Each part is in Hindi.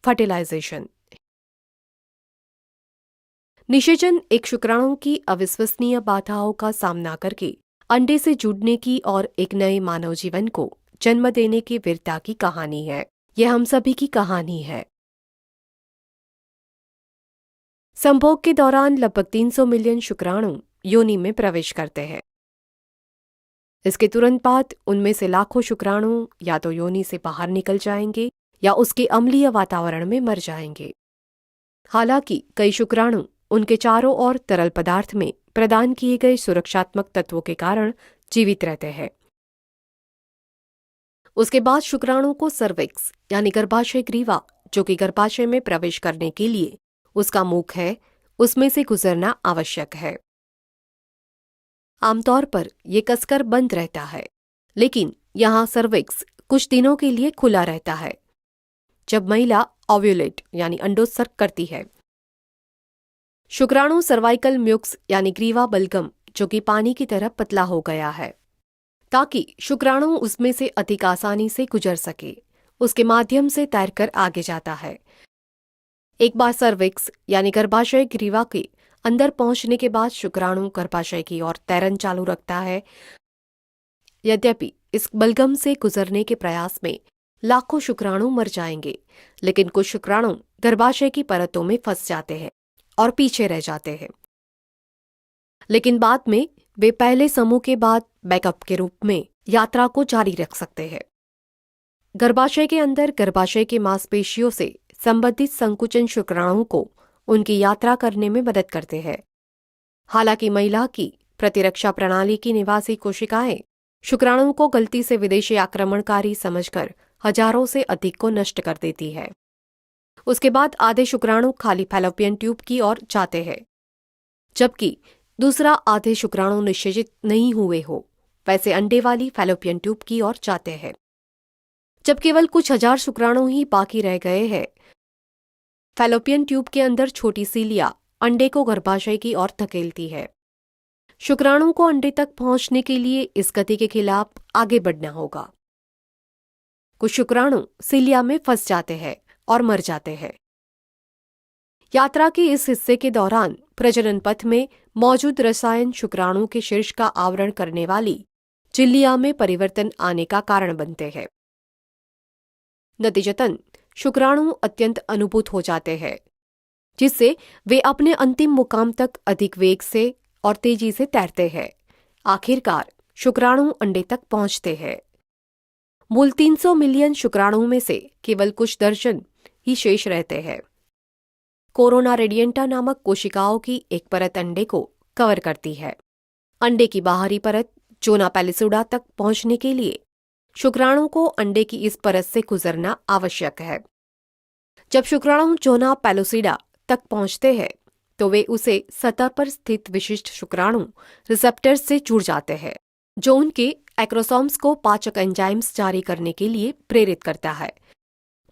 फर्टिलाइजेशन। निषेचन एक शुक्राणु की अविश्वसनीय बाधाओं का सामना करके अंडे से जुड़ने की और एक नए मानव जीवन को जन्म देने की वीरता की कहानी है। यह हम सभी की कहानी है। संभोग के दौरान लगभग 300 मिलियन शुक्राणु योनि में प्रवेश करते हैं। इसके तुरंत बाद उनमें से लाखों शुक्राणु या तो योनि से बाहर निकल जाएंगे या उसके अम्लीय वातावरण में मर जाएंगे। हालांकि कई शुक्राणु उनके चारों ओर तरल पदार्थ में प्रदान किए गए सुरक्षात्मक तत्वों के कारण जीवित रहते हैं। उसके बाद शुक्राणु को सर्विक्स यानी गर्भाशय ग्रीवा, जो कि गर्भाशय में प्रवेश करने के लिए उसका मुख है, उसमें से गुजरना आवश्यक है। आमतौर पर यह कसकर बंद रहता है, लेकिन यहां सर्विक्स कुछ दिनों के लिए खुला रहता है जब महिला ओव्यूलेट यानी अंडोत्सर्ग करती है। शुक्राणु सर्वाइकल म्यूक्स यानी ग्रीवा बलगम, जो कि पानी की तरह पतला हो गया है ताकि शुक्राणु उसमें से अधिक आसानी से गुजर सके, उसके माध्यम से तैरकर आगे जाता है। एक बार सर्विक्स यानी गर्भाशय ग्रीवा के अंदर पहुंचने के बाद शुक्राणु गर्भाशय की ओर तैरन चालू रखता है। यद्यपि इस बलगम से गुजरने के प्रयास में लाखों शुक्राणु मर जाएंगे, लेकिन कुछ शुक्राणु गर्भाशय की परतों में फंस जाते हैं और पीछे रह जाते हैं। लेकिन बाद में वे पहले समूह के बाद बैकअप के रूप में यात्रा को जारी रख सकते हैं। गर्भाशय के अंदर गर्भाशय की मांसपेशियों से संबंधित संकुचन शुक्राणु को उनकी यात्रा करने में मदद करते हैं। हालांकि महिला की प्रतिरक्षा प्रणाली की निवासी कोशिकाएं शुक्राणु को गलती से विदेशी आक्रमणकारी समझकर हजारों से अधिक को नष्ट कर देती है। उसके बाद आधे शुक्राणु खाली फैलोपियन ट्यूब की ओर जाते हैं, जबकि दूसरा आधे शुक्राणु निषेचित नहीं हुए हो वैसे अंडे वाली फैलोपियन ट्यूब की ओर जाते हैं। जब केवल कुछ हजार शुक्राणु ही बाकी रह गए हैं, फैलोपियन ट्यूब के अंदर छोटी सीलिया अंडे को गर्भाशय की ओर धकेलती है। शुक्राणु को अंडे तक पहुंचने के लिए इस गति के खिलाफ आगे बढ़ना होगा। कुछ शुक्राणु सीलिया में फंस जाते हैं और मर जाते हैं। यात्रा के इस हिस्से के दौरान प्रजनन पथ में मौजूद रसायन शुक्राणु के शीर्ष का आवरण करने वाली झिल्लिया में परिवर्तन आने का कारण बनते हैं। नतीजतन शुक्राणु अत्यंत अनुभूत हो जाते हैं, जिससे वे अपने अंतिम मुकाम तक अधिक वेग से और तेजी से तैरते हैं। आखिरकार शुक्राणु अंडे तक पहुंचते हैं। मूल 300 मिलियन शुक्राणु में से केवल कुछ दर्जन ही शेष रहते हैं। कोरोना रेडिएंटा नामक कोशिकाओं की एक परत अंडे को कवर करती है। अंडे की बाहरी परत जोना पैलिसुडा तक पहुंचने के लिए शुक्राणु को अंडे की इस परत से गुजरना आवश्यक है। जब शुक्राणु जोना पैलिसुडा तक पहुंचते हैं तो वे उसे सतह पर स्थित विशिष्ट शुक्राणु रिसेप्टर्स से जुड़ जाते हैं, जो उनके एक्रोसोम्स को पाचक एंजाइम्स जारी करने के लिए प्रेरित करता है,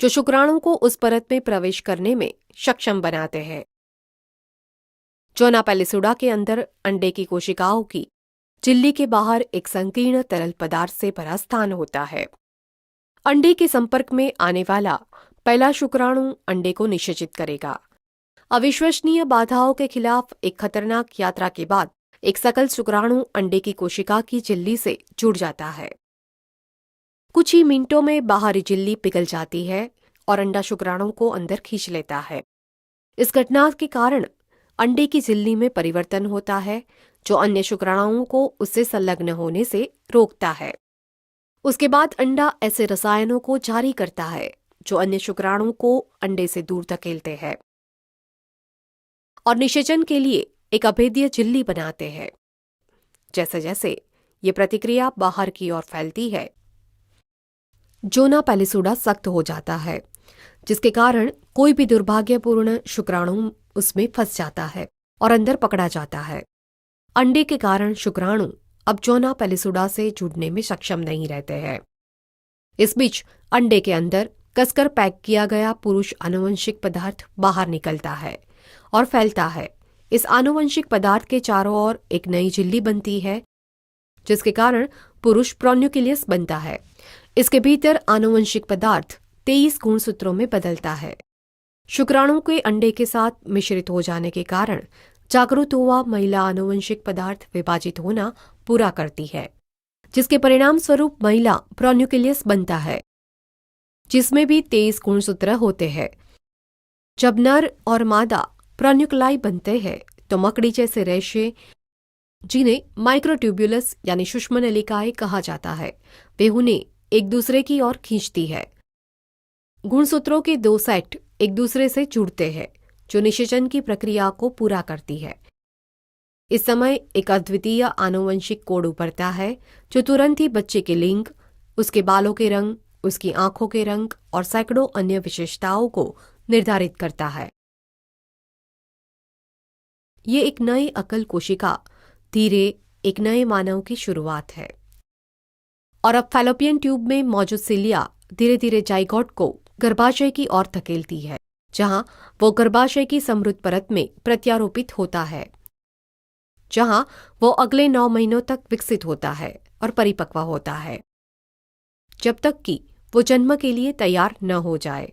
जो शुक्राणु को उस परत में प्रवेश करने में सक्षम बनाते हैं। जोना पैलिसुडा के अंदर अंडे की कोशिकाओं की झिल्ली के बाहर एक संकीर्ण तरल पदार्थ से भरा स्थान होता है। अंडे के संपर्क में आने वाला पहला शुक्राणु अंडे को निषेचित करेगा। अविश्वसनीय बाधाओं के खिलाफ एक खतरनाक यात्रा के बाद एक सकल शुक्राणु अंडे की कोशिका की झिल्ली से जुड़ जाता है। कुछ ही मिनटों में बाहरी झिल्ली पिघल जाती है और अंडा शुक्राणु को अंदर खींच लेता है। इस घटना के कारण अंडे की झिल्ली में परिवर्तन होता है, जो अन्य शुक्राणुओं को उससे संलग्न होने से रोकता है। उसके बाद अंडा ऐसे रसायनों को जारी करता है जो अन्य शुक्राणु को अंडे से दूर धकेलते हैं और निषेचन के लिए एक अभेद्य झिल्ली बनाते हैं। जैसे जैसे ये प्रतिक्रिया बाहर की ओर फैलती है, जोना पैलिसुडा सख्त हो जाता है, जिसके कारण कोई भी दुर्भाग्यपूर्ण शुक्राणु उसमें फंस जाता है और अंदर पकड़ा जाता है। अंडे के कारण शुक्राणु अब जोना पैलिसुडा से जुड़ने में सक्षम नहीं रहते हैं। इस बीच अंडे के अंदर कसकर पैक किया गया पुरुष आनुवंशिक पदार्थ बाहर निकलता है और फैलता है। इस आनुवंशिक पदार्थ के चारों ओर एक नई झिल्ली बनती है, जिसके कारण पुरुष प्रोन्यूक्लियस बनता है। इसके भीतर आनुवंशिक पदार्थ 23 गुणसूत्रों में बदलता है। शुक्राणु के अंडे के साथ मिश्रित हो जाने के कारण जागृत हुआ महिला आनुवंशिक पदार्थ विभाजित होना पूरा करती है, जिसके परिणाम स्वरूप महिला प्रोन्यूक्लियस बनता है, जिसमें भी 23 गुणसूत्र होते हैं। जब नर और मादा प्रोन्यूक्लाई बनते हैं तो मकड़ी जैसे रेशे, जिन्हें माइक्रोट्यूब्यूलस यानी सूक्ष्म नलिकाएं कहा जाता है, वे उन्हें एक दूसरे की ओर खींचती है। गुणसूत्रों के 2 सेट एक दूसरे से जुड़ते हैं, जो निषेचन की प्रक्रिया को पूरा करती है। इस समय एक अद्वितीय आनुवंशिक कोड उभरता है, जो तुरंत ही बच्चे के लिंग, उसके बालों के रंग, उसकी आंखों के रंग और सैकड़ों अन्य विशेषताओं को निर्धारित करता है। ये एक नई अकल कोशिका धीरे एक नए मानव की शुरुआत है। और अब फैलोपियन ट्यूब में मौजूद सिलिया धीरे धीरे जाइगोट को गर्भाशय की ओर धकेलती है, जहां वो गर्भाशय की समृद्ध परत में प्रत्यारोपित होता है, जहां वो अगले 9 महीनों तक विकसित होता है और परिपक्व होता है, जब तक कि वो जन्म के लिए तैयार न हो जाए।